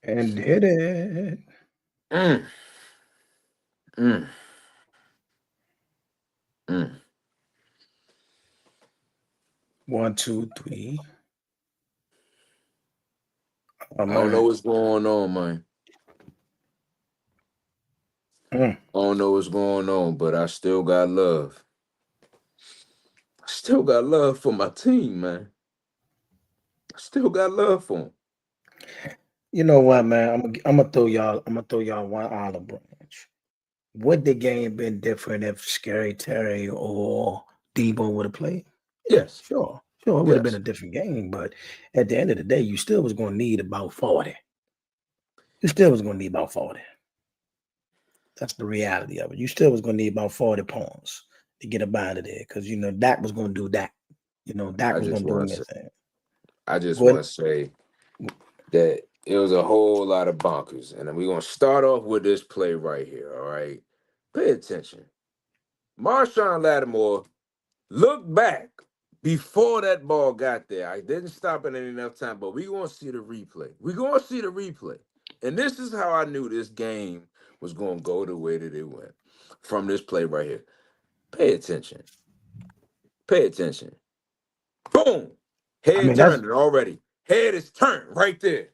And hit it. Mm, mm, mm. One, two, three. Oh I don't know man. what's going on, man. Mm. I don't know what's going on, but I still got love. I still got love for my team, man. I still got love for them. You know what, man? I'm gonna throw y'all. I'm gonna throw y'all one olive branch. Would the game been different if Scary Terry or Debo would have played? Yeah, Yes, sure. Sure, it would have been yes. a different game, but at the end of the day, you still was gonna need about 40. You still was gonna need about 40. That's the reality of it. You still was gonna need about 40 points to get up out of there because you know Dak was gonna do that. You know, Dak I was just gonna do want to his say, thing. I just Go ahead. want to say that it was a whole lot of bonkers, and we're gonna start off with this play right here. All right, pay attention. Marshawn Lattimore looked back before that ball got there. I didn't stop it in enough time, but we're gonna see the replay. We're gonna see the replay, and this is how I knew this game was gonna go the way that it went from this play right here. Pay attention. Pay attention. Boom. I Head mean, that's turning already. Head is turned right there.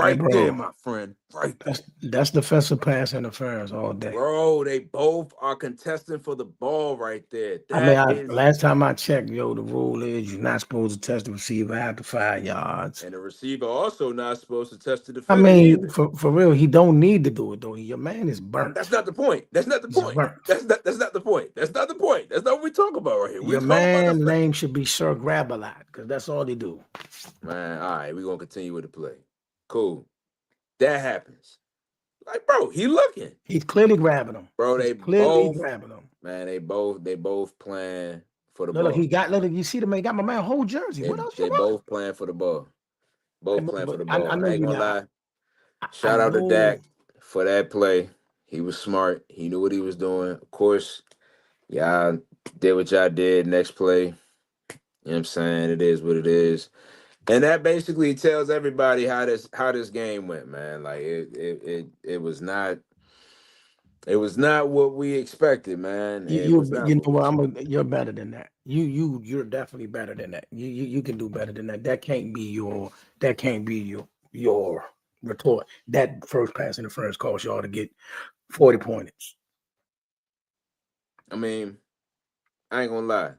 hey, Right there, bro. my friend. Right there. That's defensive pass interference all day. Bro, they both are contesting for the ball right there. I mean, That is, last time I checked, yo, the rule is you're not supposed to touch the receiver after 5 yards. and the receiver also not supposed to touch the I defender mean, either. for real, he don't need to do it though. Your man is That's burnt. not the point. That's not the He's point. burnt. That's not the point. That's not the point. That's not what we talk about right here. We Your talk about the man fact. name should be Sir Grab a Lot because that's all they do. Man, all right, we're gonna continue with the play. Cool. That happens. Like, bro, he looking. He's clearly grabbing them. Bro, He's they clearly both, grabbing them. man, they both playing for the Look, he ball. got. Look, you see the man got my man whole jersey. They What else you they want? both playing for the ball. Both playing for But the I ball. know I ain't you gonna not. lie. I Shout out to know. Dak for that play. He was smart. He knew what he was doing. Of course, y'all did what y'all did. Next play, you know what I'm saying? It is what it is. And that basically tells everybody how this game went, man. Like it was not what we expected, man. It was not You what know we what? expected. You're better than that. You're definitely better than that. You can do better than that. That can't be your retort. That first pass in the first cost y'all to get 40 points. I mean, I ain't gonna lie.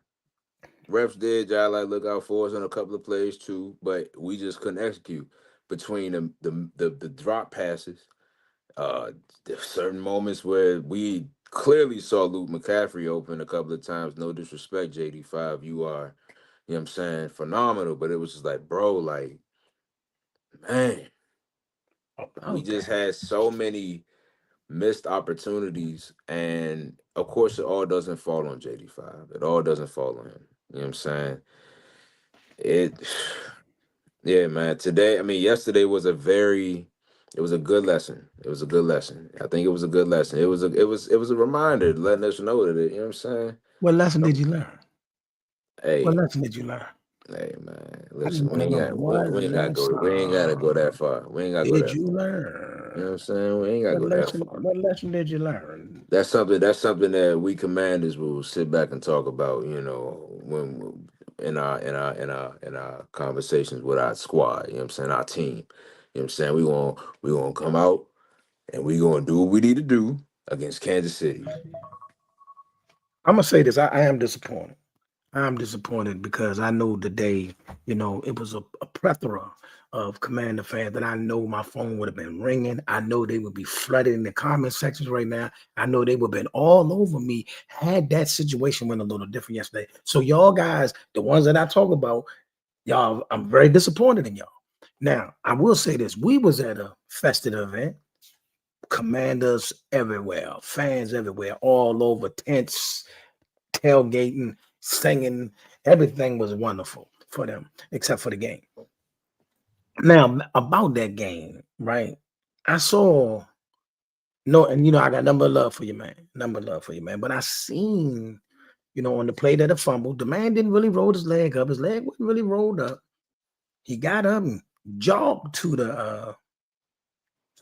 Refs did y'all like look out for us on a couple of plays too, but we just couldn't execute between the drop passes. There's certain moments where we clearly saw Luke McCaffrey open a couple of times. No disrespect, JD5, you are, you know what I'm saying, phenomenal. But it was just like, bro, like, man, we About just that. had so many missed opportunities, and of course, it all doesn't fall on JD5. It all doesn't fall on him. You know what I'm saying? It, yeah, man. Today, I mean, yesterday was it was a good lesson. It was a good lesson. I think it was a good lesson. It was a reminder letting us know that you know what I'm saying. What lesson did you learn? What Hey, lesson did you learn? hey, man. I just Listen, want to know what we ain't got to go. We ain't got to go lesson that far. We ain't got to go did that you far. You know what learn? I'm saying? We ain't got to go that far. What lesson did you learn? That's something that we commanders will sit back and talk about. When in our conversations with our squad. You know what I'm saying? Our team. You know what I'm saying? We gonna come out and we gonna do what we need to do against Kansas City. I'm gonna say this. I am disappointed. I'm disappointed because I know today, it was a plethora of Commander fans that I know my phone would have been ringing. I know they would be flooded in the comment sections right now. I know they would have been all over me had that situation went a little different yesterday. So y'all guys, the ones that I talk about, y'all, I'm very disappointed in y'all. Now, I will say this. We was at a festive event, commanders everywhere, fans everywhere, all over tents, tailgating, singing. Everything was wonderful for them, except for the game. Now, about that game, right? I saw no, and I got number of love for you, man. Number of love for you, man. But I seen, on the play that a fumbled, the man didn't really roll his leg up. His leg wasn't really rolled up. He got up and jogged to the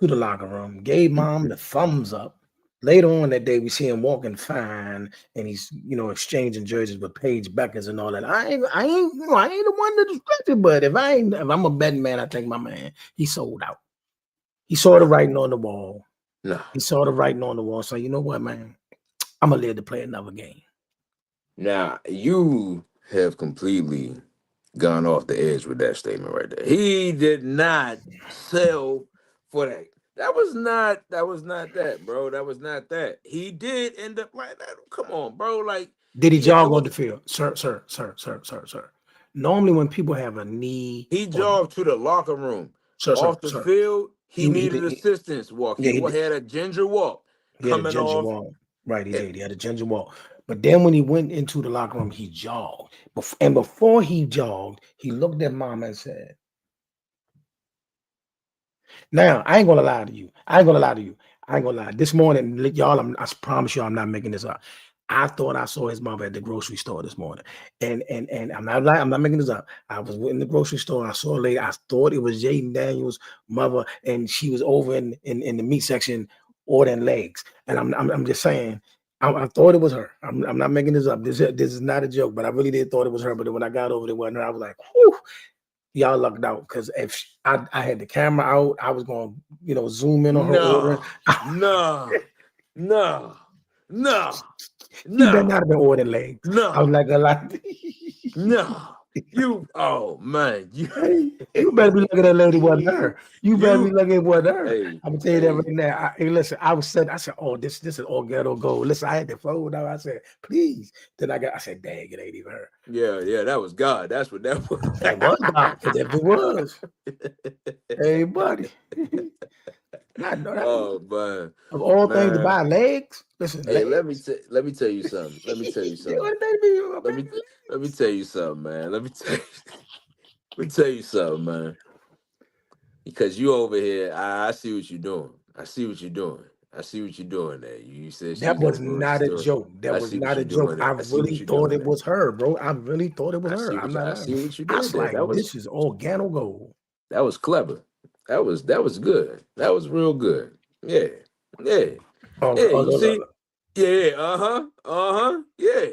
to the locker room, gave mom the thumbs up. Later on that day, we see him walking fine, and he's exchanging jerseys with Paige Beckers and all that. I ain't the one to disrespect it, but if I'm a betting man, I think my man he sold out. He saw the writing on the wall. No. He saw the writing on the wall. So you know what, man, I'm gonna live to play another game. Now you have completely gone off the edge with that statement right there. He did not sell for that. That was not that, bro. That was not that. He did end up like that. Come on, bro. Like, did he yeah, jog on the field? Sir. Normally when people have a knee, he jogged to the locker room. Off the sir. field, he needed assistance walk. He had a ginger walk coming off. Walk. Right, he did. He had a ginger walk. But then when he went into the locker room, he jogged. And before he jogged, he looked at mom and said, now, I ain't gonna lie to you. This morning, y'all, I promise you I'm not making this up. I thought I saw his mother at the grocery store this morning. And I'm not lying, I'm not making this up. I was in the grocery store, I saw a lady, I thought it was Jaden Daniels' mother, and she was over in the meat section ordering legs. And I'm just saying, I thought it was her. I'm not making this up. This is not a joke, but I really did thought it was her. But when I got over there, wasn't her. I was like, whew. Y'all lucked out, because if I had the camera out, I was going to zoom in on her ordering. No. You better not have been ordering legs. No. I was like a lot. No. Oh man, you better be looking at that lady wasn't her. You better be looking at what her. Hey, I'm gonna tell you that right now. Listen, I said, oh, this is all ghetto gold. Listen, I had to fold out. I said, please. Then I said, dang, it ain't even her. Yeah, that was God. That's what that was. That was God. Because if it was, hey buddy. Oh man. Of all things to buy legs. Listen, hey, legs. let me tell you something. Let me tell you something. Let me tell you something, man. Let me tell you something, man. Because you over here, I see what you're doing. I see what you're doing there. You said that was not a joke. That was not a joke. I really thought it was her, bro. I really thought it was her. I'm not lying. I see what you did. I was like, this is organic gold. That was clever. That was good. That was real good. Yeah. You see? Yeah. Yeah.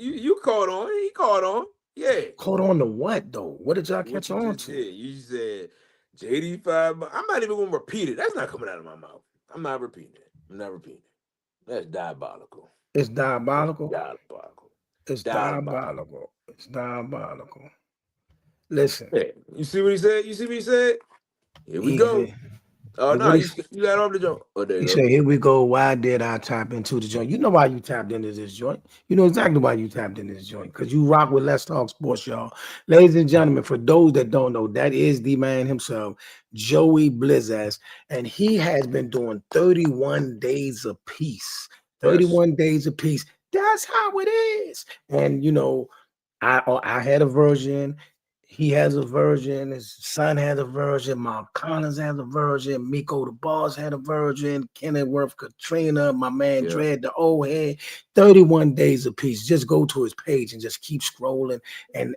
You caught on. He caught on. Yeah. Caught on to what though? What did y'all catch on to? You said JD5. I'm not even gonna repeat it. That's not coming out of my mouth. I'm not repeating it. That's diabolical. It's diabolical. It's diabolical. Listen. Hey, you see what he said? Here we go. Oh no, you got off the joint. Oh, there you go. Said, here we go. Why did I tap into the joint? You know why you tapped into this joint. You know exactly why you tapped into this joint. Because you rock with Let's Talk Sports, y'all. Ladies and gentlemen, for those that don't know, that is the man himself, Joey Blizzaz. And he has been doing 31 days a piece. 31 days a piece. That's how it is. And I had a version. He has a version. His son has a version. Mark Collins has a version. Miko the Boss had a version. Kenilworth Katrina, my man Dread the old head. 31 days a piece. Just go to his page and just keep scrolling. And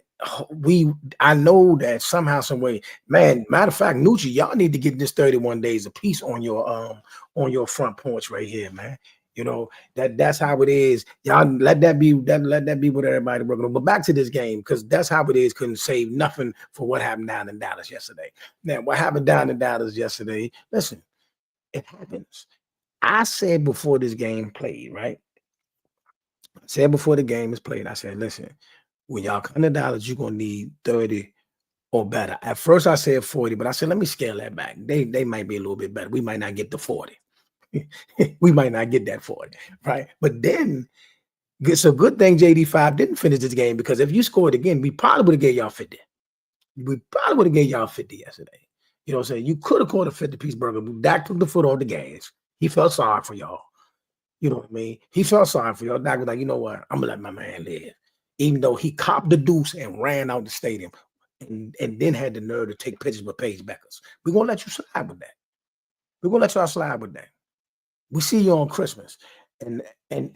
I know that somehow, some way, man. Matter of fact, Nucci, y'all need to get this 31 days a piece on your front porch right here, man. That's how it is. Y'all let that be what everybody working on. But back to this game, because that's how it is. Couldn't save nothing for what happened down in Dallas yesterday. Now, what happened down in Dallas yesterday? Listen, it happens. I said before this game played, right? I said before the game is played, I said, listen, when y'all come to Dallas, you're gonna need 30 or better. At first, I said 40, but I said, let me scale that back. They might be a little bit better. We might not get to 40. We might not get that 40, right? But then it's a good thing JD5 didn't finish this game, because if you scored again, we probably would have gave y'all 50. We probably would have gave y'all 50 yesterday. You know what I'm saying? You could have caught a 50-piece burger, but Dak took the foot on the gas. He felt sorry for y'all. You know what I mean? He felt sorry for y'all. Dak was like, you know what? I'm going to let my man live. Even though he copped the deuce and ran out the stadium and then had the nerve to take pictures with Paige Beckers. We're going to let you slide with that. We're going to let y'all slide with that. We see you on Christmas. And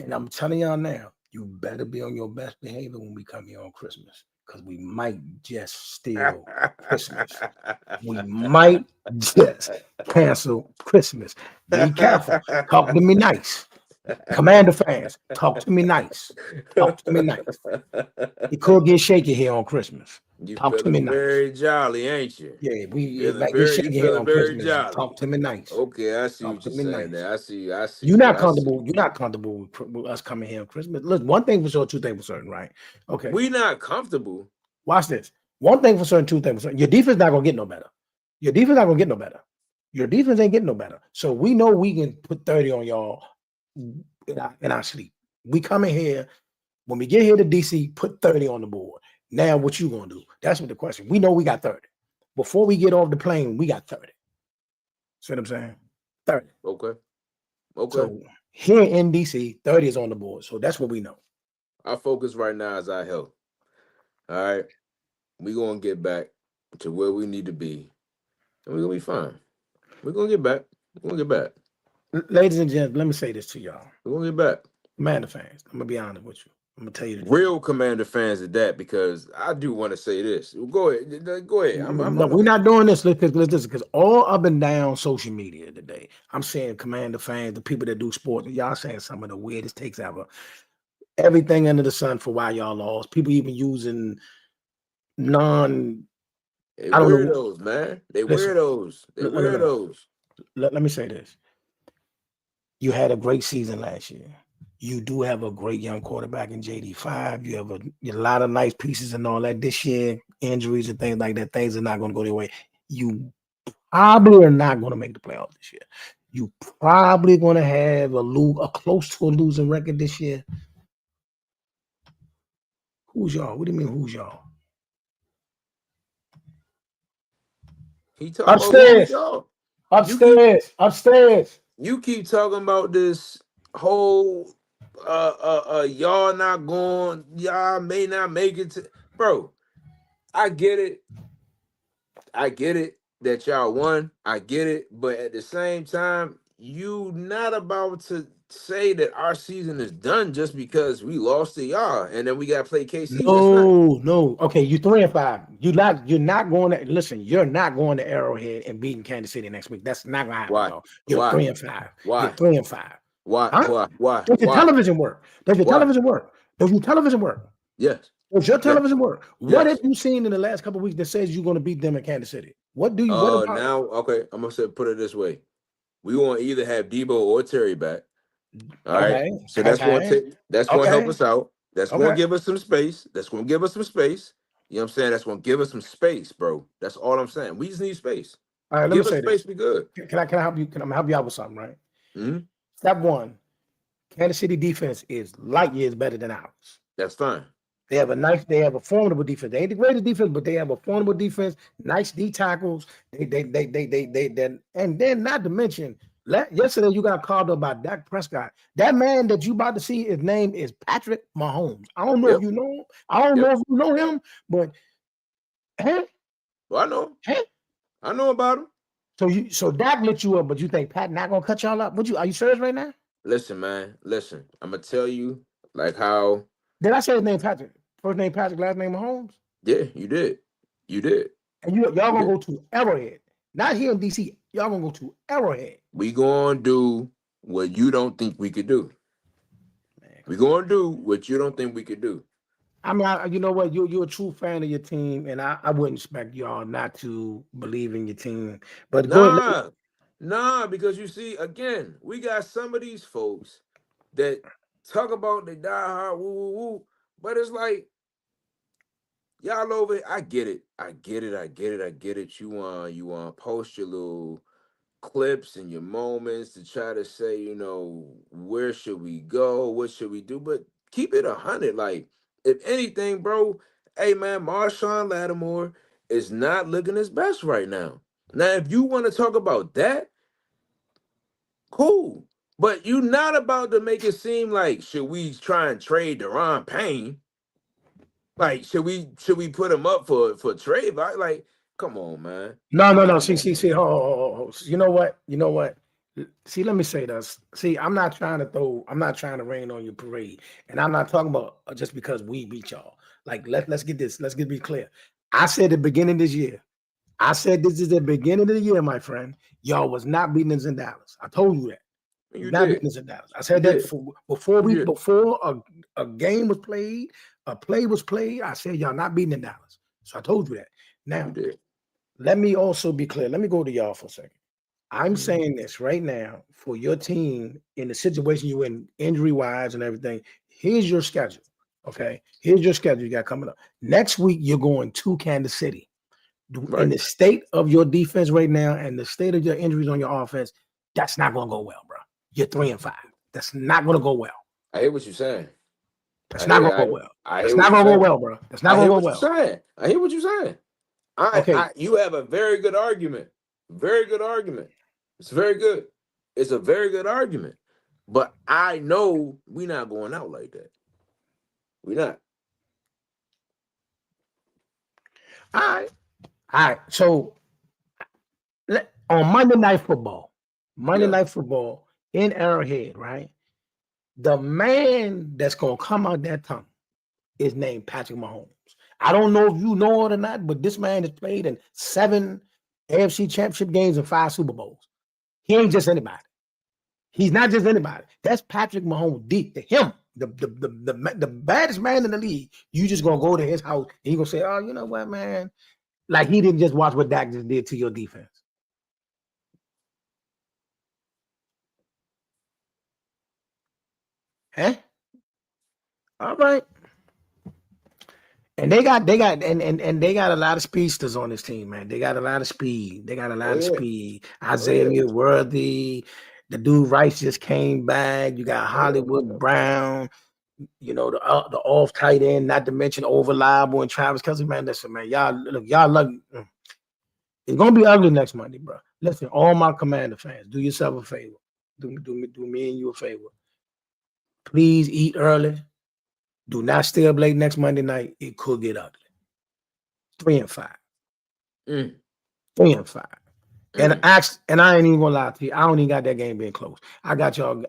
I'm telling y'all now, you better be on your best behavior when we come here on Christmas. because we might just steal Christmas. We might just cancel Christmas. Be careful. Talk to me nice. Commander fans, talk to me nice. Talk to me nice. It could get shaky here on Christmas. You Talk to me feeling nice. very jolly, ain't you? Yeah, it Feeling might get very, shaky you here feeling on very Christmas. jolly. Talk to me nice. Okay, I see Talk what to you're me saying nice. there. I see. You're not I comfortable. see. You're not comfortable with us coming here on Christmas. Look, one thing for sure, two things for certain, right? Okay. We not comfortable. Watch this. One thing for certain, two things for certain. Your defense not gonna get no better. Your defense not gonna get no better. Your defense ain't getting no better. So we know we can put 30 on y'all in our sleep. We come in here, when we get here to DC, put 30 on the board. Now what you gonna do? That's what the question. We know we got 30. Before we get off the plane, we got 30. See what I'm saying? 30. Okay. So here in DC, 30 is on the board. So that's what we know. Our focus right now is our health. All right. We're gonna get back to where we need to be. And we're gonna be fine. We're gonna get back. We're gonna get back. Ladies and gentlemen, let me say this to y'all. We're gonna get back. Commander fans, I'm gonna be honest with you. I'm gonna tell you the Real Commander fans at that, because I do want to say this. Go ahead. Go ahead. No, we're not doing this because all up and down social media today, I'm saying Commander fans, the people that do sports, y'all saying some of the weirdest takes ever. Everything under the sun for why y'all lost. People even using They I don't know. weirdos, man. They Listen, weirdos. They weirdos. Let me say this. You had a great season last year. You do have a great young quarterback in JD5. You have a lot of nice pieces and all that. This year, injuries and things like that, things are not going to go their way. You probably are not going to make the playoffs this year. You probably going to have a close to a losing record this year. Who's y'all? What do you mean, who's y'all? He talking upstairs. About Upstairs. You keep talking about this whole y'all not going, y'all may not make it to, bro. I get it that y'all won. I get it, but at the same time, you not about to say that our season is done just because we lost to y'all and then we got to play KC. No. Okay, you 3-5. You're not going to listen. You're not going to Arrowhead and beating Kansas City next week. That's not going to happen. Why? Though. You're 3-5. Why? You're 3-5. Why? Huh? Why? Does your television work? Does your television work? Yes. Does your television work? What Yes. have you seen in the last couple of weeks that says you're going to beat them in Kansas City? What do you? Now, okay, I'm gonna put it this way: we want to either have Debo or Terry back. All right, so that's going to help us out. That's going to give us some space. You know what I'm saying? That's going to give us some space, bro. That's all I'm saying. We just need space. All right, let me say space. This. Be good. Can I help you? Can I help you out with something? Right. Mm-hmm. Step one: Kansas City defense is light years better than ours. That's fine. They have a formidable defense. They ain't the greatest defense, but they have a formidable defense. Nice D tackles. And then not to mention, yesterday you got called up by Dak Prescott. That man that you about to see, his name is Patrick Mahomes. I don't know if you know him. I don't know if you know him, but well, I know. I know about him. So Dak lit you up, but you think Pat not gonna cut y'all up? Are you serious right now? Listen, man. Listen, I'm gonna tell you like how. Did I say his name Patrick? First name Patrick, last name Mahomes? Yeah, you did. And y'all gonna go to Arrowhead. Not here in DC. Y'all gonna go to Arrowhead. We gonna do what you don't think we could do. We gonna do what you don't think we could do. I mean, you know what? You're a true fan of your team, and I wouldn't expect y'all not to believe in your team. But Nah, because you see, again, we got some of these folks that talk about they die hard, woo, but it's like y'all over. I get it. You want to post your little clips and your moments to try to say, you know, where should we go? What should we do? But keep it 100. Like, if anything, bro, hey man, Marshawn Lattimore is not looking his best right now. Now, if you want to talk about that, cool. But you're not about to make it seem like should we try and trade Deron Payne? Like, should we put him up for trade? Like, come on, man. No. See. Oh. You know what? See, let me say this. See, I'm not trying to rain on your parade. And I'm not talking about just because we beat y'all. Like, let's get this, be clear. I said at the beginning of this year, I said this is the beginning of the year, my friend. Y'all was not beating us in Dallas. I told you that. You Not did. beating us in Dallas. I said You that did. before a game was played, a play was played. I said y'all not beating in Dallas. So I told you that. Now, You did. let me also be clear. Let me go to y'all for a second. I'm Mhm. saying this right now for your team in the situation you're in, injury wise and everything. Here's your schedule. Okay. Here's your schedule you got coming up. Next week, you're going to Kansas City. In Right. the state of your defense right now and the state of your injuries on your offense, that's not going to go well, bro. You're 3-5. That's not going to go well. I hear what you're saying. That's not going to go well. I That's hear not what you're going to go saying. well, bro. That's not I going hear to go what you're well. saying. I hear what you're saying. Okay. You have a very good argument. Very good argument. It's very good. It's a very good argument. But I know we're not going out like that. We're not. All right. All right. So on Monday Night Football in Arrowhead, right? The man that's going to come out that tongue is named Patrick Mahomes. I don't know if you know it or not, but this man has played in 7 AFC Championship games and 5 Super Bowls. He ain't just anybody. He's not just anybody. That's Patrick Mahomes. The baddest man in the league. You just gonna go to his house and he gonna say, "Oh, you know what, man? Like he didn't just watch what Dak just did to your defense." Huh? All right. And they got and they got a lot of speedsters on this team, man. They got a lot of speed. They got a lot of speed. Isaiah Worthy, the dude Rice just came back. You got Hollywood Brown, you know, the off tight end, not to mention over liable and Travis Kelce. Man, listen, man, y'all love. It's gonna be ugly next Monday, bro. Listen, all my Commander fans, do yourself a favor. Do me and you a favor. Please eat early. Do not stay up late next Monday night. It could get ugly. 3-5. 3-5. And I ain't even gonna lie to you. I don't even got that game being close. I got them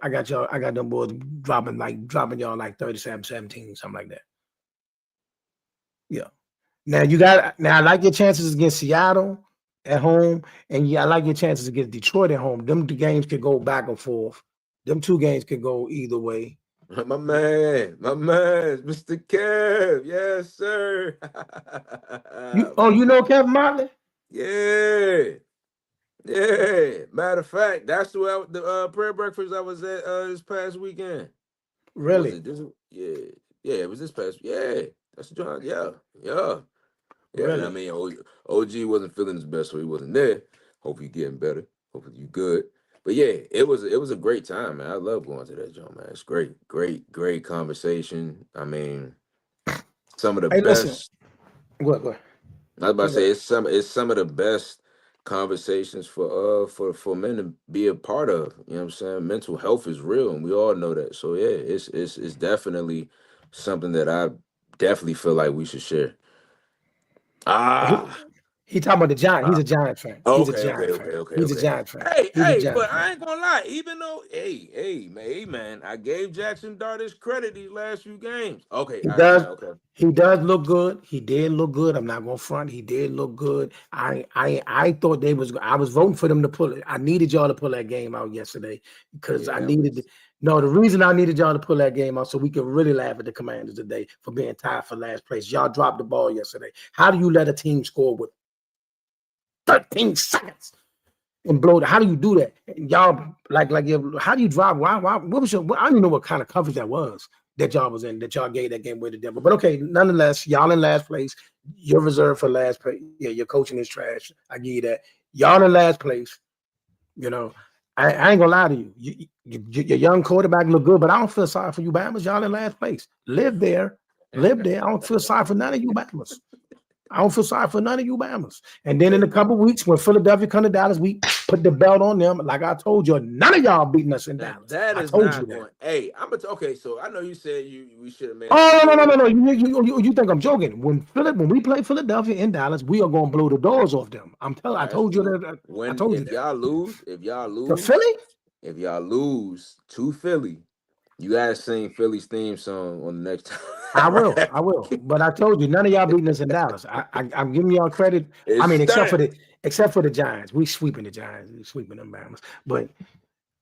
boys dropping y'all like 37-17, something like that. Yeah. Now I like your chances against Seattle at home, and I like your chances against Detroit at home. Them 2 games could go back and forth. Them 2 games could go either way. My man, Mr. Kev. Yes, sir. You know Kevin Motley? Yeah. Matter of fact, that's the prayer breakfast I was at this past weekend. Really? Was it this? Yeah, it was this past. Yeah, that's John. Yeah. Really? I mean, OG wasn't feeling his best, so he wasn't there. Hope he's getting better. Hopefully you good. But yeah, it was a great time, man. I love going to that joint, man. It's great conversation. I mean, some of the best. Listen. Go ahead. I was about to say it's some of the best conversations for men to be a part of. You know what I'm saying? Mental health is real, and we all know that. So yeah, it's definitely something that I definitely feel like we should share. He talking about the Giants. He's a Giants fan. He's a Giants fan. He's a Giants fan. Hey, but I ain't gonna lie. Even though, man, I gave Jackson Dart his credit these last few games. Okay, he does look good. He did look good. I'm not gonna front. He did look good. I thought I was voting for them to pull it. I needed y'all to pull that game out yesterday because the reason I needed y'all to pull that game out so we could really laugh at the Commanders today for being tied for last place. Y'all dropped the ball yesterday. How do you let a team score with 13 seconds and blow how do you do that? Y'all how do you drive? Why what was your I don't even know what kind of coverage that was that y'all was in, that y'all gave that game with the Denver. But okay, nonetheless, y'all in last place. You're reserved for last place. Yeah, your coaching is trash. I give you that. Y'all in last place. You know, I ain't gonna lie to you. Your young quarterback look good, but I don't feel sorry for you, Bammers. Y'all in last place. Live there. I don't feel sorry for none of you, Bammers. I don't feel sorry for none of you Bammers. And then in a couple of weeks, when Philadelphia come to Dallas, we put the belt on them. Like I told you, none of y'all beating us in Dallas. That is not going. Hey, okay. So I know you said we should have made. Oh no! You think I'm joking? When we play Philadelphia in Dallas, we are going to blow the doors off them. I told you that. If y'all lose to Philly, if y'all lose to Philly, you guys sing Philly's theme song on the next time. I will. But I told you, none of y'all beating us in Dallas. I'm giving y'all credit. I It's mean, except stamped. for the Giants. We sweeping the Giants. We sweeping them Bama's. But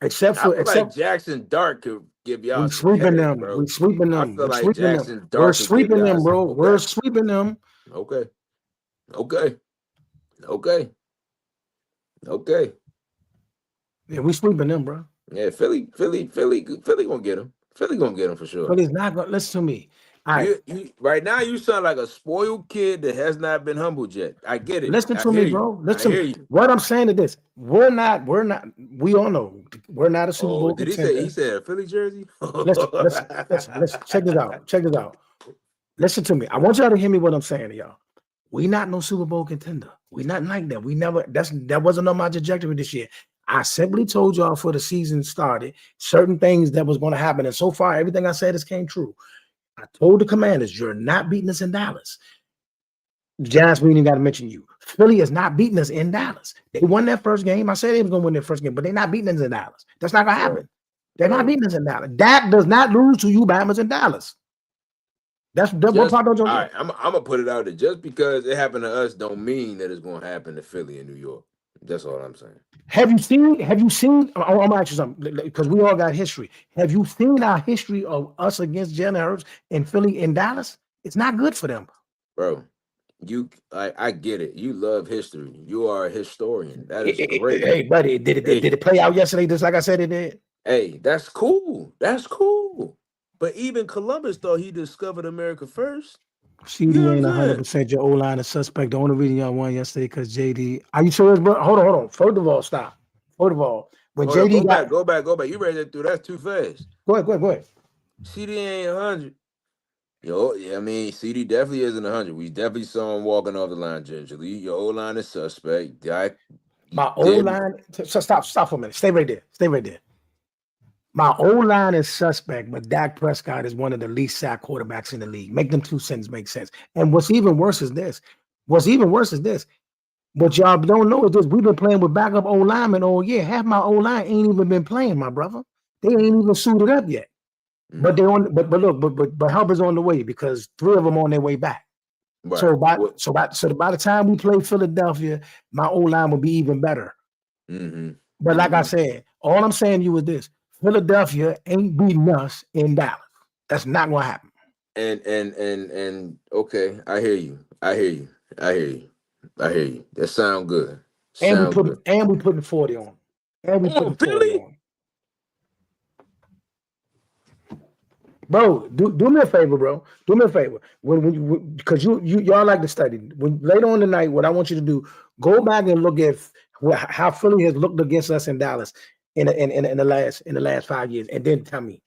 I feel like Jackson Dart could give y'all we some sweeping headache, them. bro. We sweeping I them. feel We like sweeping them. Jackson We're Dart could give sweeping y'all them, bro. some. We're Okay, sweeping them. okay, okay, okay, okay. Yeah, we sweeping them, bro. Yeah, Philly gonna get him. Philly gonna get him for sure. But it's not gonna listen to me. All right. You right now you sound like a spoiled kid that has not been humbled yet. I get it. Listen I to hear me, you. bro. I Listen. hear you. What I'm saying is this: we all know we're not a Super Oh, Bowl did he say contender. he said a Philly jersey? Listen. Check this out. Listen to me. I want y'all to hear me what I'm saying to y'all. We not no Super Bowl contender. We not like that. We never. That wasn't on my trajectory this year. I simply told y'all before the season started certain things that was going to happen, and so far everything I said has came true. I told the Commanders, you're not beating us in Dallas. The Giants, we ain't got to mention you. Philly is not beating us in Dallas. They won that first game. I said they was going to win their first game, but they're not beating us in Dallas. That's not going to happen. They're not beating us in Dallas. Dak does not lose to you, Bama's in Dallas. That's what part don't you? All right, I'm gonna put it out there. Just because it happened to us, don't mean that it's gonna happen to Philly and New York. That's all I'm saying. Have you seen? I'm gonna ask you something because we all got history. Have you seen our history of us against Jalen Hurts in Philly and Dallas? It's not good for them, bro. I get it. You love history. You are a historian. That is great. Hey, buddy, did it play out yesterday? Just like I said it did. Hey, that's cool. That's cool. But even Columbus thought he discovered America first. CD ain't 100% your O-line is suspect. The only reason y'all won yesterday because JD. Are you serious, bro? Hold on. First of all, stop. First of all, when JD go back. You ready to do that's too fast. Go ahead. CD ain't 100. Yo, yeah, I mean, CD definitely isn't 100. We definitely saw him walking off the line gingerly. Your O-line is suspect. My O-line. So stop for a minute. Stay right there. My O-line is suspect, but Dak Prescott is one of the least sacked quarterbacks in the league. Make them two sentences make sense. And what's even worse is this. What y'all don't know is this. We've been playing with backup O-linemen all year. Half my O-line ain't even been playing, my brother. They ain't even suited up yet. But they're on. But help is on the way because 3 of them on their way back. Right. So by the time we play Philadelphia, my O-line will be even better. But like I said, all I'm saying to you is this. Philadelphia ain't beating us in Dallas. That's not gonna happen. And okay, I hear you. That sound good. And we putting 40 on. And we putting 40 on. Bro, do me a favor, bro. Do me a favor. When because y'all like to study. When later on tonight, what I want you to do, go back and look at how Philly has looked against us in Dallas in the last 5 years, and then tell me.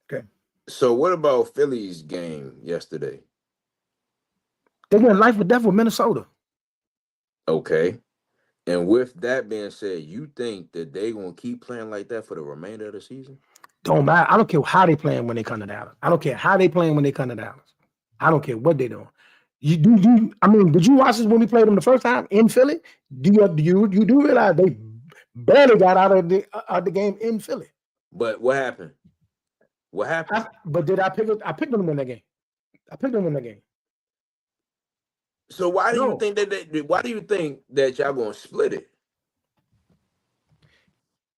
Okay. So what about Philly's game yesterday? They went life or death with Minnesota. Okay. And with that being said, you think that they're gonna keep playing like that for the remainder of the season? Don't matter. I don't care how they playing when they come to Dallas. I don't care how they playing when they come to Dallas. I don't care what they doing. I mean, did you watch this when we played them the first time in Philly? Do you realize they barely got out of the game in Philly? But what happened? But did I pick them? I picked them in that game. So why do you think that y'all gonna split it?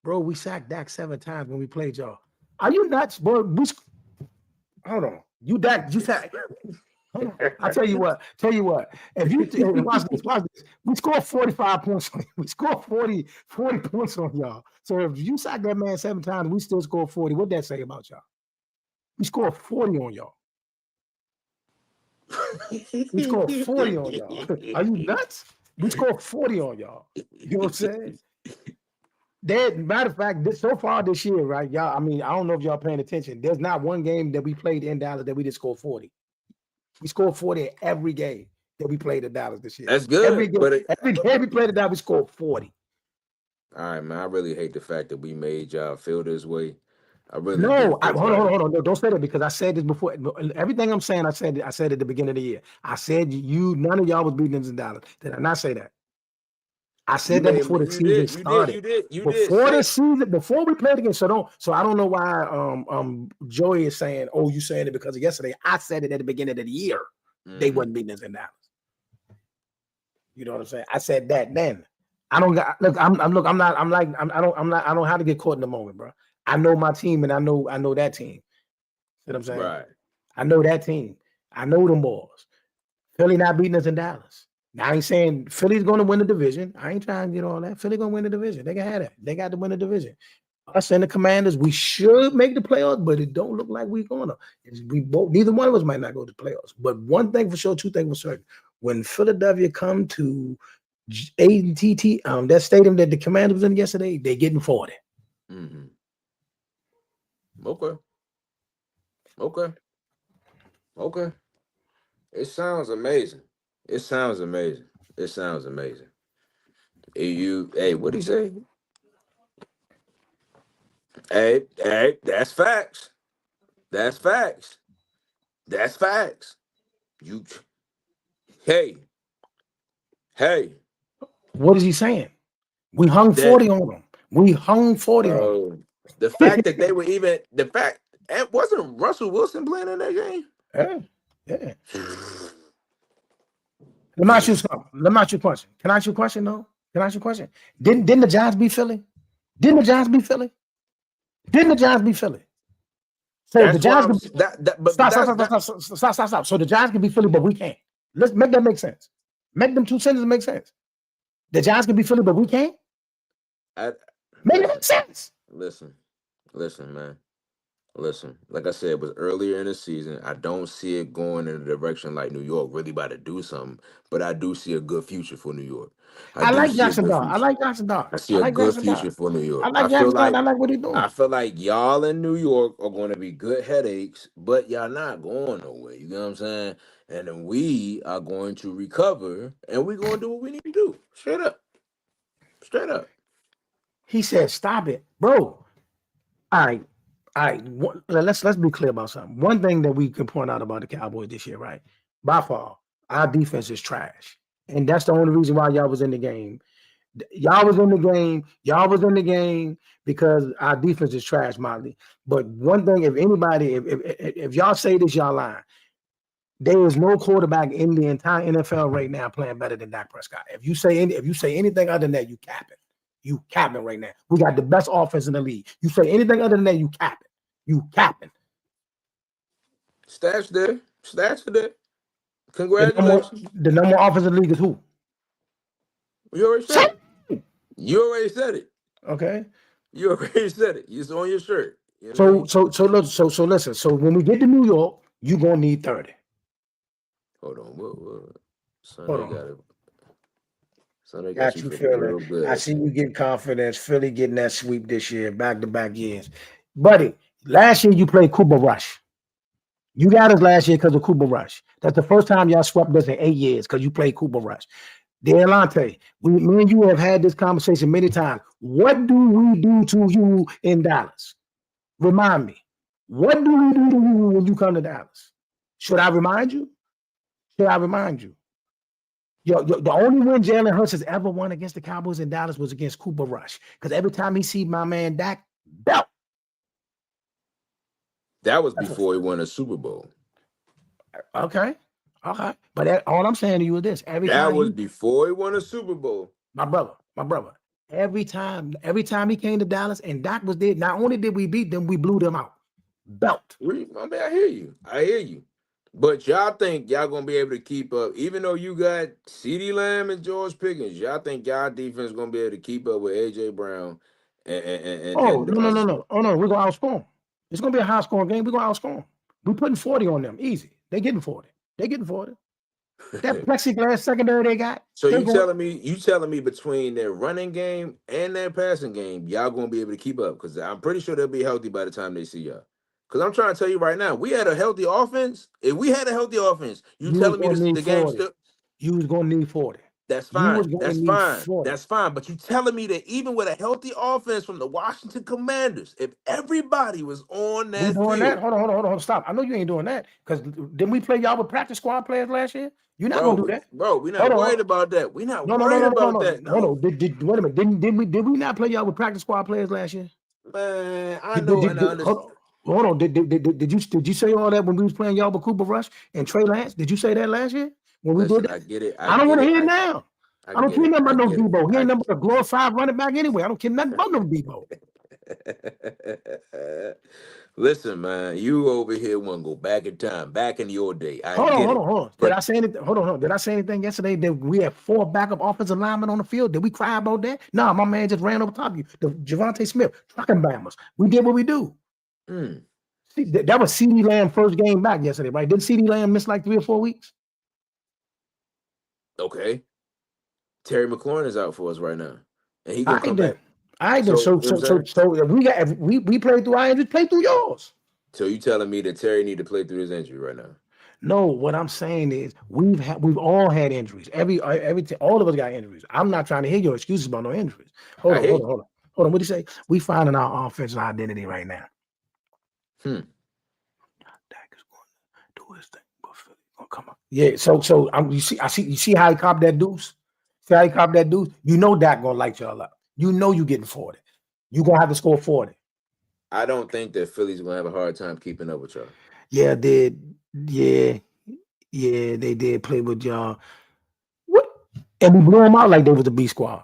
Bro, we sacked Dak 7 times when we played y'all. Are you nuts, bro? Hold on. You sacked. I tell you what. If you watch this, we scored 45 points. We scored 40 points on y'all. So if you sacked that man 7 times, we still scored 40. What'd that say about y'all? We scored 40 on y'all. We scored 40 on y'all. Are you nuts? We scored 40 on y'all. You know what I'm saying? Matter of fact, so far this year, right, y'all? I mean, I don't know if y'all paying attention. There's not one game that we played in Dallas that we didn't score 40. We scored 40 every game that we played in Dallas this year. That's good. Every game we played in Dallas, we scored 40. All right, man. I really hate the fact that we made y'all feel this way. I really hold on. No, don't say that because I said this before. Everything I'm saying, I said at the beginning of the year. I said none of y'all was beating us in Dallas. Did I not say that? I said that before the season started. Before the season, before we played again. So I don't know why Joey is saying, "Oh, you saying it because of yesterday." I said it at the beginning of the year. They wasn't beating us in Dallas. You know what I'm saying? I said that then. I don't got look. I don't know how to get caught in the moment, bro. I know my team and I know that team. See what I'm saying? Right. I know that team. I know them boys. Philly not beating us in Dallas. Now I ain't saying Philly's going to win the division. I ain't trying to get all that. Philly going to win the division. They can have that. They got to win the division. Us and the Commanders, we should make the playoffs, but it don't look like we're gonna. Neither one of us might not go to the playoffs. But one thing for sure, two things for certain: when Philadelphia come to AT&T, that stadium that the Commanders was in yesterday, they getting 40. Okay. It sounds amazing. Hey, what'd he say? Hey, that's facts. You, hey. What is he saying? We hung 40 on them. We hung 40 on them. The fact that they were even and wasn't Russell Wilson playing in that game? Yeah. Let me ask you something. Let me ask you a question. Can I ask you a question though? Didn't the Giants beat Philly? Didn't the Giants beat Philly? So the Giants stop. So the Giants can beat Philly, but we can't. Let's make that make sense. Make them two sentences make sense. The Giants can beat Philly, but we can't. Make it make sense. Listen, man. Like I said, it was earlier in the season. I don't see it going in a direction like New York really about to do something, but I do see a good future for New York. I like Jackson Dart. I see a good future for New York. I like Jackson Dart. I like what he's doing. I feel like y'all in New York are going to be good headaches, but y'all not going nowhere. You know what I'm saying? And then we are going to recover, and we're going to do what we need to do. Straight up. He said, "Stop it, bro." All right. Let's be clear about something. One thing that we can point out about the Cowboys this year, right? By far, our defense is trash, and that's the only reason why y'all was in the game. Y'all was in the game because our defense is trash, Molly. But one thing, if y'all say this, y'all lying. There is no quarterback in the entire NFL right now playing better than Dak Prescott. If you say anything other than that, you capping. You capping right now. We got the best offense in the league. You say anything other than that, you capping. Stats there. Congratulations. The number one offense in the league is who? You already said it. You already said it. Okay. You already said it. It's on your shirt. You know so listen. So when we get to New York, you're gonna need 30. Hold on. What? Hold on. Sunday got you feeling. I see you getting confidence. Philly getting that sweep this year, back-to-back years. Buddy, last year you played Cooper Rush. You got us last year because of Cooper Rush. That's the first time y'all swept us in 8 years because you played Cooper Rush. Delonte, me and you have had this conversation many times. What do we do to you in Dallas? Remind me. What do we do to you when you come to Dallas? Should I remind you? The only win Jalen Hurts has ever won against the Cowboys in Dallas was against Cooper Rush. Because every time he see my man Dak, belt. That was before he won a Super Bowl. Okay. But all I'm saying to you is this. Before he won a Super Bowl. My brother. Every time he came to Dallas and Dak was there, not only did we beat them, we blew them out. Belt. I mean, I hear you. But y'all think y'all gonna be able to keep up, even though you got CeeDee Lamb and George Pickens. Y'all think y'all defense gonna be able to keep up with AJ Brown and no. Oh no, we're gonna outscore them. It's gonna be a high scoring game. We're gonna outscore them. We're putting 40 on them. Easy. They're getting 40. That plexiglass secondary they got. So you telling me between their running game and their passing game, y'all gonna be able to keep up? Because I'm pretty sure they'll be healthy by the time they see y'all. Because I'm trying to tell you right now, we had a healthy offense. If we had a healthy offense, you telling me the game still? You was gonna need 40. That's You fine. was going to That's need fine. 40. That's fine. But you telling me that even with a healthy offense from the Washington Commanders, if everybody was on We that doing that? field, Hold on, stop. I know you ain't doing that because didn't we play y'all with practice squad players last year? You're not gonna do that. we're Hold not on. worried about that. We're not No, no, no, worried no, no, about no, that. no, no. No, Wait a minute? Did we not play y'all with practice squad players last year? man. I know and I understand. Hold on. Did you say all that when we was playing y'all with Cooper Rush and Trey Lance? Did you say that last year when we did Listen, that? I get it. I I don't get want to it. hear it now. I I don't get care it. nothing I about no get it. Debo. He ain't nothing but a glorified running back anyway. I don't care nothing about no Debo. Listen, man, you over here want to go back in time, back in your day. I Hold get on. it. Did But I say anything? Hold on. Did I say anything yesterday that we had 4 backup offensive linemen on the field? Did we cry about that? No, my man just ran over top of you. The Javonte Smith, trucking bammers. We did what we do. mm, See, that was CeeDee Lamb first game back yesterday, right? Didn't CeeDee Lamb miss like 3 or 4 weeks? okay, Terry McLaurin is out for us right now, and he I gonna come then. back. I then. So So you know so what I'm so saying? so if we played through our injuries, play through yours. So you telling me that Terry need to play through his injury right now? No, what I'm saying is we've all had injuries. All of us got injuries. I'm not trying to hear your excuses about no injuries. I hear you. Hold on. What do you say? We finding our offensive identity right now. Hmm. Dak is going to do his thing, but Philly gonna come up. Yeah. So you see how he copped that deuce. See how he copped that deuce. You know Dak gonna light y'all up. You know you getting 40. You gonna have to score 40. I don't think that Philly's gonna have a hard time keeping up with y'all. Yeah, yeah, they did play with y'all. What? And we blew them out like they was a B squad.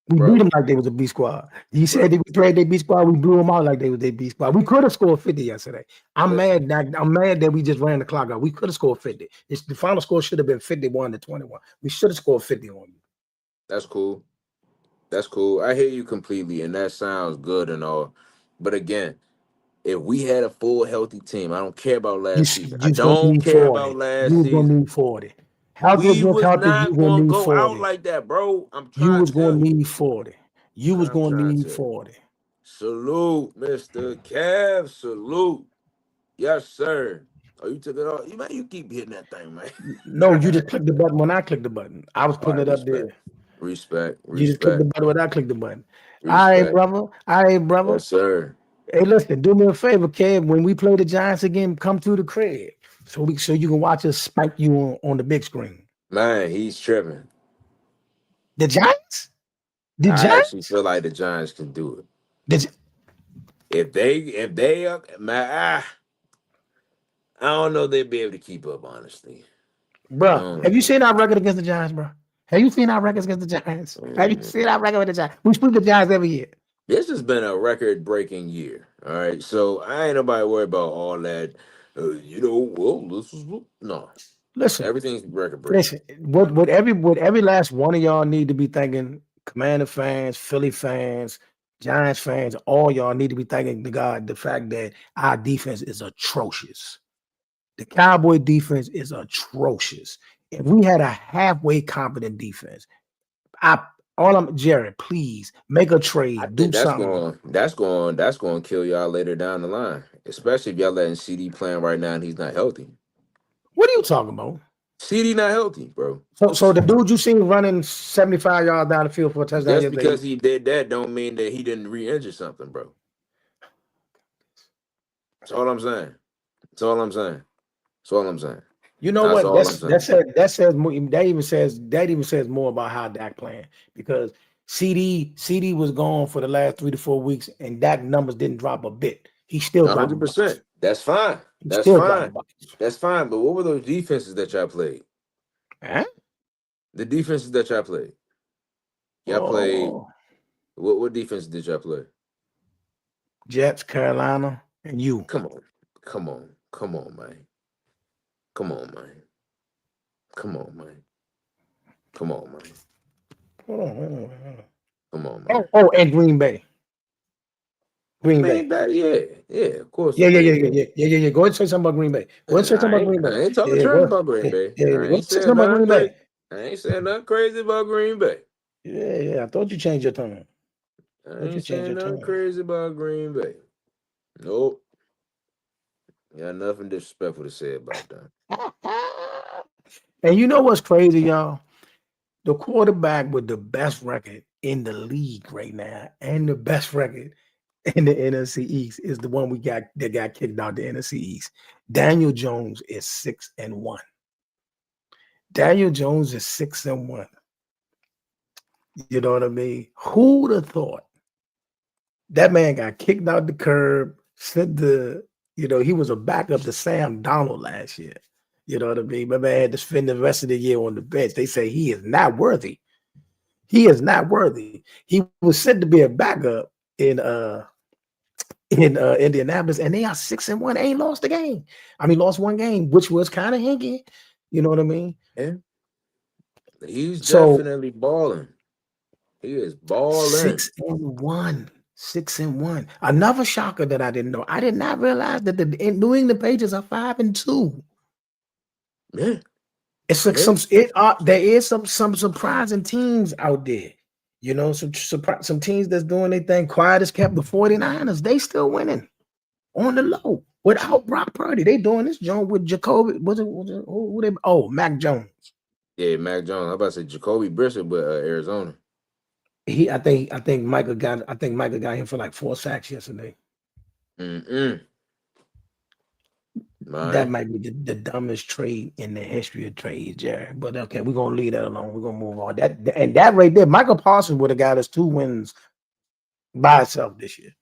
We beat them Bro, like they was a B squad. You said bro, that we played their B squad. We blew them out like they was their B squad. We could have scored 50 yesterday. I'm listen. mad that we just ran the clock out. We could have scored 50. The final score should have been 51-21. We should have scored 50 on you. That's cool. That's cool. I hear you completely, and that sounds good and all. But again, if we had a full healthy team, I don't care about You last season. I was gonna don't need care about 40. You last was gonna season. need 40. Healthy We against was healthy, you not was gonna gonna need go out 40. like that, bro. I'm You trying was to tell gonna you. need 40. You was I'm gonna trying to need tell you. 40. Salute, Mr. Kev. Salute. Yes, sir. Oh, you took it off. You man, you keep hitting that thing, man. No, you just clicked the button when I clicked the button. I was All putting right, it up respect. there. Respect. You just clicked the Respect. button when I clicked the button. All right, Respect. brother. All right, brother. Yes, sir. Hey, listen, do me a favor, Kev. When we play the Giants again, come to the crib so you can watch us spike you on the big screen. Man, he's tripping. The Giants? The I actually Giants? feel like the Giants can do it. The, Gi- If they man, I don't know if they'd be able to keep up, honestly. I Bruh, don't have you know. seen our record against the Giants, bro? Have you seen our records against the Giants? Have you seen our record with the Giants? We split the Giants every year. This has been a record-breaking year. All right, so I ain't nobody worried about all that. Well, this is no. Listen, Everything's record-breaking. listen. What every last one of y'all need to be thinking, Commander fans, Philly fans, Giants fans, all y'all need to be thanking the fact that our defense is atrocious. The Cowboy defense is atrocious. If we had a halfway competent defense, Jared, please make a I trade, do think that's something. going to kill y'all later down the line, especially if y'all letting CD playing right now and he's not healthy. What are you talking about? CD not healthy, bro. So the dude you seen running 75 yards down the field for a touchdown Just yesterday. because he did that don't mean that he didn't re-injure something, bro. That's all I'm saying. That's all I'm saying. That's all I'm saying. You know That's what? all I'm saying. That even says more about how Dak playing because CD was gone for the last 3 to 4 weeks and Dak numbers didn't drop a bit. He still dropping buckets. 100%. That's fine. He That's still dropping fine. buckets. That's fine. But what were those defenses that y'all played? Huh? The defenses that y'all played. Y'all played. Oh, What defense did y'all play? Jets, Carolina, and you. Come on. Come on. Come on, man. Come on, man. Come on, man. Come on, man. Hold on. Come on, man. And Green Bay. Green Bay. Man, yeah, of course. Yeah. Green Bay. Go ahead and say something about Green Bay. Go ahead and say something about Green Bay. I ain't talking Yeah, trash go, about Green yeah, Bay. yeah, I go ahead ain't and say saying something about nothing Green Bay. crazy. I ain't saying nothing crazy about Green Bay. Yeah. I thought you changed your tone. I ain't saying nothing crazy about Green Bay. Nope. Got nothing disrespectful to say about that. And you know what's crazy, y'all? The quarterback with the best record in the league right now and the best record in the NFC East is the one we got that got kicked out the NFC East. Daniel Jones is 6-1. Daniel Jones is 6-1. You know what I mean? Who'd have thought that man got kicked out the curb, sent the, he was a backup to Sam Donald last year. You know what I mean? My man had to spend the rest of the year on the bench. They say he is not worthy. He is not worthy. He was said to be a backup in Indianapolis, and they are 6-1. Ain't lost the game. I mean, lost one game, which was kind of hinky. You know what I mean? Yeah. He's So definitely balling. He is balling. 6-1. 6-1. Another shocker that I didn't know. I did not realize that the New England Patriots are 5-2. Yeah. It's like there is some surprising teams out there. Some teams that's doing their thing. Quiet as kept. The 49ers, they still winning on the low without Brock Purdy. They doing this joint with Jacoby. Mac Jones. Yeah, Mac Jones. I'm about to say Jacoby Brissett with Arizona. I think Michael got him for like 4 sacks yesterday. That might be the dumbest trade in the history of trades, Jerry. But okay, we're gonna leave that alone. We're gonna move on. That right there, Michael Parsons would have got us 2 wins by itself this year.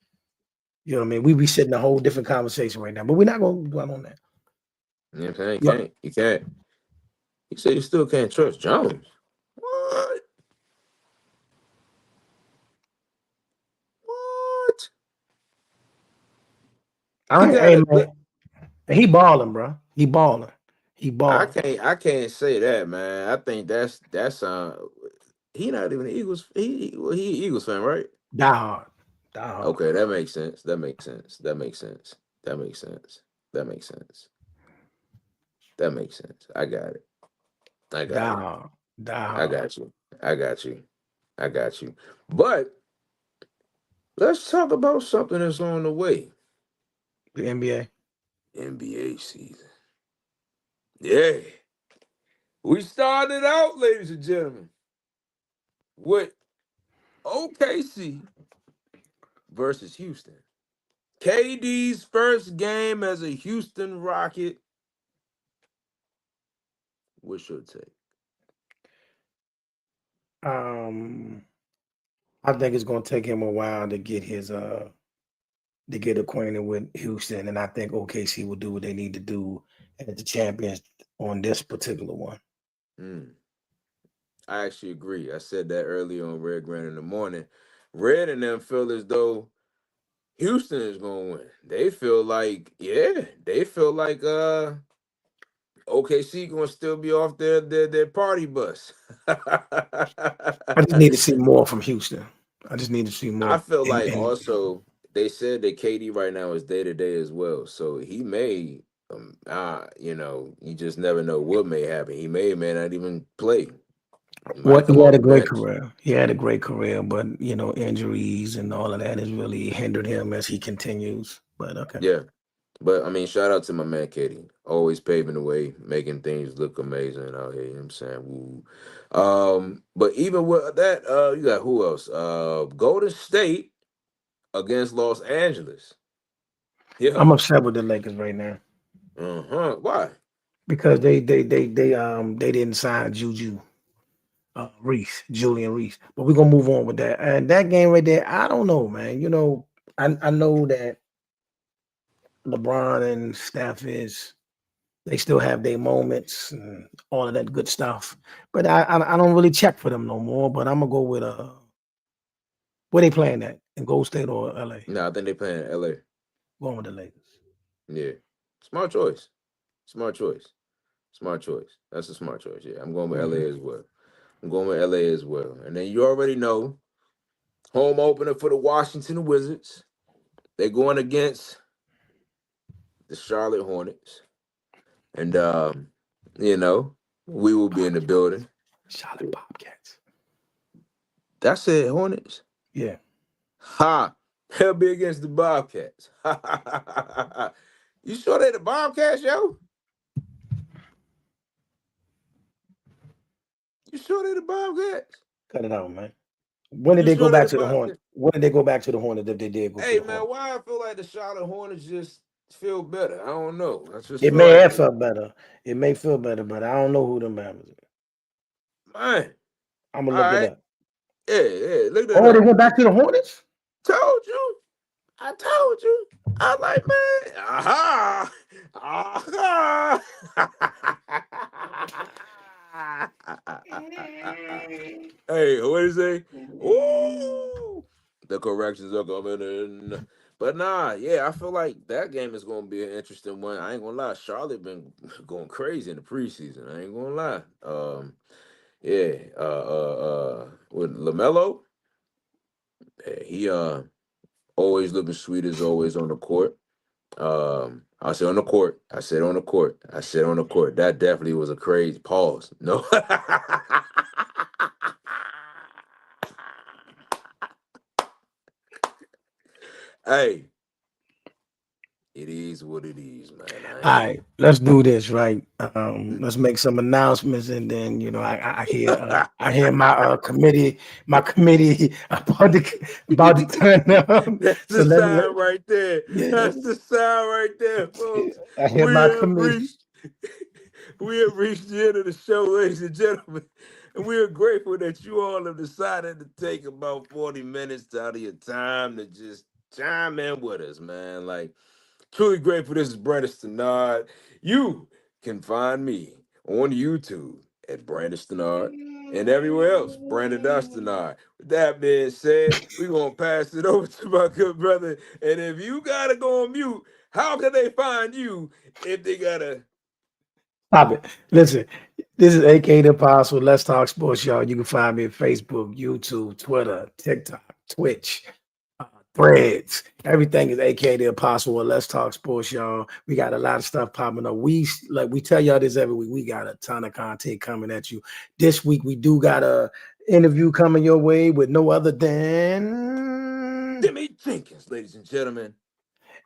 You know what I mean? We be sitting a whole different conversation right now, but we're not gonna dwell on that. You know what I'm saying? You can't. You say you still can't trust Jones. What? He balling, bro. He balling. I can't say that, man. I think that's he not even an Eagles. He Eagles fan, right? Die hard. Okay, that makes sense. That makes sense. I got it. I got you. But let's talk about something that's on the way. The NBA season. Yeah. We started out, ladies and gentlemen, with OKC versus Houston. KD's first game as a Houston Rocket. What's your take? I think it's gonna take him a while to get acquainted with Houston, and I think OKC will do what they need to do as the champions on this particular one. I actually agree. I said that earlier on Red Grant in the morning. Red and them feel as though Houston is gonna win. They feel like OKC gonna still be off their party bus. I just need to see more from Houston. I just need to see more. I feel like also they said that KD right now is day to day as well, so he may, you just never know what may happen. He may not even play. He had a great career. He had a great career, but injuries and all of that has really hindered him as he continues. But okay. Yeah. But I mean, shout out to my man KD. Always paving the way, making things look amazing out here. You know what I'm saying? Woo. But even with that, you got who else? Golden State against Los Angeles. Yeah. I'm upset with the Lakers right now. Why? Because they didn't sign Julian Reese. But we're gonna move on with that. And that game right there, I don't know, man. I know that LeBron and Steph they still have their moments and all of that good stuff. But I don't really check for them no more. But I'm gonna go with where they playing at, in Golden State or LA? No, I think they playing in LA. Going with the Lakers. Yeah. Smart choice. That's a smart choice. Yeah. I'm going with LA as well. And then you already know, home opener for the Washington Wizards. They're going against the Charlotte Hornets. And we will be in the building. Charlotte Bobcats. That's it, Hornets? Yeah. Ha! They'll be against the Bobcats. You sure they're the Bobcats, yo? You sure they the Bobcats? Cut it out, man. When did You they go sure they back the to the Hornets? Bobcats? When did they go back to the Hornets if they did go to Hey the man, Hornets? why I feel like the Charlotte Hornets just feel better? I don't know. I just It feel may like have felt better. It may feel better, but I don't know who them members is. man. I'm gonna All look it right. up. Yeah, look that Oh, they up. went back to the Hornets? Told you. I told you. I like, man. Aha. Aha. Hey, what do you say? Ooh, the corrections are coming in. But nah, yeah, I feel like that game is gonna be an interesting one. I ain't gonna lie, Charlotte been going crazy in the preseason. I ain't gonna lie. Yeah, with Lamelo, he always looking sweet as always on the court. I said on the court. I said on the court. I said on the court. That definitely was a crazy pause. No. Hey, it is what it is, man. All right, let's do this, right? Let's make some announcements, and then I hear my committee about to turn up. That's So the let sign right there. yeah, That's the sign right there, folks. I hear We my have committee. reached we have reached the end of the show, ladies and gentlemen. And we are grateful that you all have decided to take about 40 minutes out of your time to just chime in with us, man. Like, truly grateful. This is Brandon Stennard. You can find me on YouTube at Brandon Stennard and everywhere else, Brandon Stennard. With that being said, we're going to pass it over to my good brother. And if you got to go on mute, how can they find you if they got to? Stop it. Listen, this is AK the Apostle. Let's talk sports, y'all. You can find me at Facebook, YouTube, Twitter, TikTok, Twitch, Threads. Everything is AK the Apostle. Or Let's talk sports, y'all. We got a lot of stuff popping up. We tell y'all this every week. We got a ton of content coming at you. This week we do got a interview coming your way with no other than. Jimmy Jenkins, ladies and gentlemen.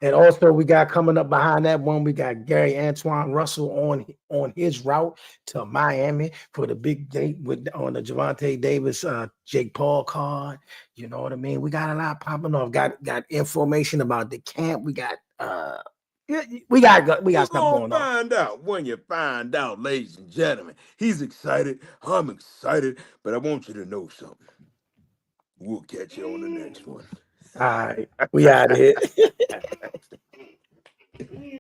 And also, we got coming up behind that one, we got Gary Antoine Russell on his route to Miami for the big date on the Javante Davis, Jake Paul card. You know what I mean? We got a lot popping off. Got information about the camp. We got we got You're stuff going to going on. find out when you find out, ladies and gentlemen. He's excited. I'm excited. But I want you to know something. We'll catch you on the next one. All right, we out of here.